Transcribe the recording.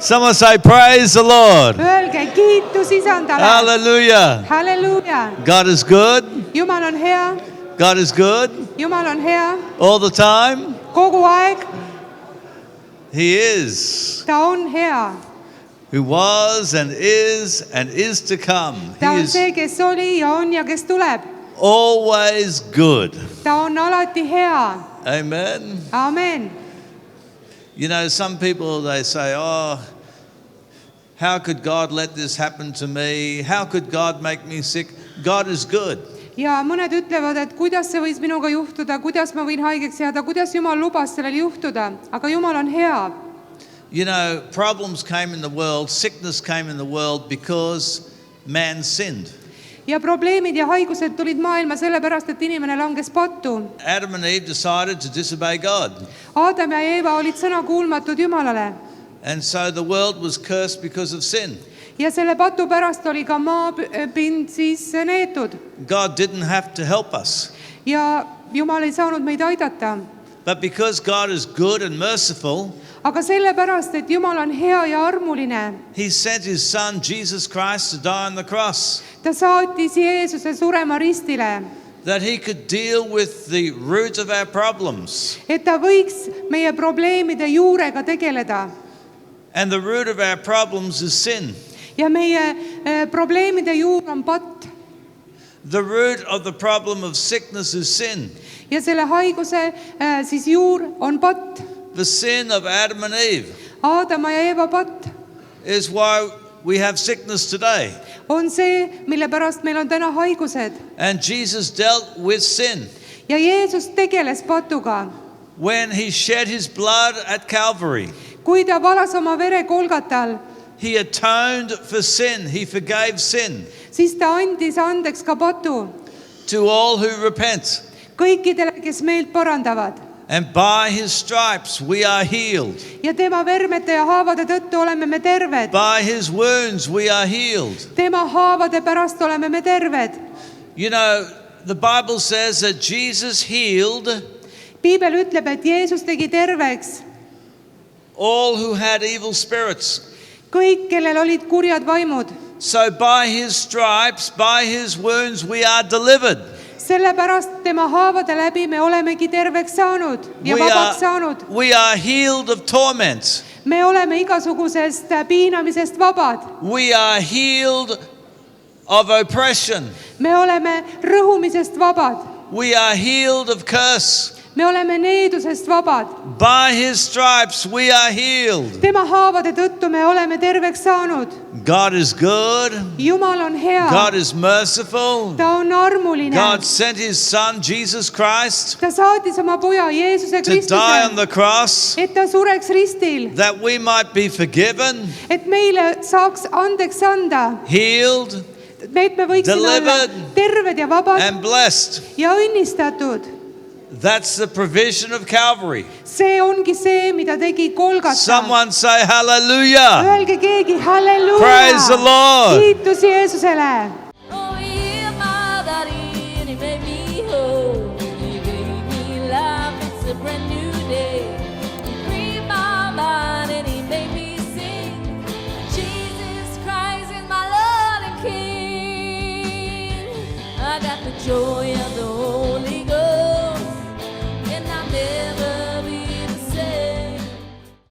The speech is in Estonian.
Someone say, praise the Lord. Öelge kiitus Isandale. Hallelujah. Halleluuja. God is good. Jumal on hea. God is good Jumal on hea. all the time. Kogu aeg. He is. Ta on hea. Who was and is to come. Ta He on is see, kes oli ja on ja kes tuleb. always good. Ta on alati hea. Amen. Amen. You know, some people, they say, oh, how could God let this happen to me? How could God make me sick? God is good. Ja mõned ütlevad, et kuidas see võis minuga juhtuda, kuidas ma võin haigeks jääda, kuidas Jumal lubas sellel juhtuda, aga Jumal on hea. You know, problems came in the world, sickness came in the world because man sinned. Ja probleemid ja haigused tulid maailma sellepärast, et inimene langes pattu. Adam and Eve decided to disobey God. Adam ja Eeva olid sõnakuulmatud Jumalale. And so the world was cursed because of sin. Ja selle patu pärast oli ka maapind siis neetud. God didn't have to help us. Ja Jumal ei saanud meid aidata. But because God is good and merciful, Aga sellepärast, et Jumal on hea ja armuline, He sent His Son, Jesus Christ, to die on the cross, ta saatis Jeesuse surema ristile, that He could deal with the root of our problems. et ta võiks meie probleemide juurega tegeleda. And the root of our problems is sin. Ja meie probleemide juur on patt. The root of the problem of sickness is sin. Ja selle haiguse siis juur on patt. The sin of Adam and Eve Aadama ja Eeva patt is why we have sickness today. on see, mille pärast meil on täna haigused. And Jesus dealt with sin Ja Jeesus tegeles patuga. when He shed His blood at Calvary. Kui ta valas oma vere Golgatal, He atoned for sin. He forgave sin siis ta andis andeks ka patu to all who repent. kõikidele, kes meelt parandavad. And by His stripes we are healed. Ja tema vermete ja haavade tõttu oleme me terved. By His wounds we are healed. Tema haavade pärast oleme me terved. You know, the Bible says that Jesus healed Piibel ütleb, et Jeesus tegi terveks all who had evil spirits. kõik, kellel olid kurjad vaimud. So by His stripes, by His wounds we are delivered. Sellepärast tema haavade läbi me olemegi terveks saanud ja vabaks saanud. We are healed of torment. Me oleme igasugusest piinamisest vabad. We are healed of oppression. Me oleme rõhumisest vabad. We are healed of curse. Me oleme needusest vabad. By His stripes we are healed. Tema haavade tõttu me oleme terveks saanud. God is good. Jumal on hea. God is merciful. Ta on armuline. God sent His Son, Jesus Christ, Ta saatis oma poja Jeesuse to die on Kristuse, the cross et ta sureks ristil, that we might be forgiven, et meile saaks andeks anda, healed, et me võiksime olla Delivered terved ja vabad and blessed. ja õnnistatud. That's the provision of Calvary. See ongi see, mida tegi Golgata. Someone say hallelujah. Öelge keegi halleluuja. Praise the Lord. Kiitus Jeesusele.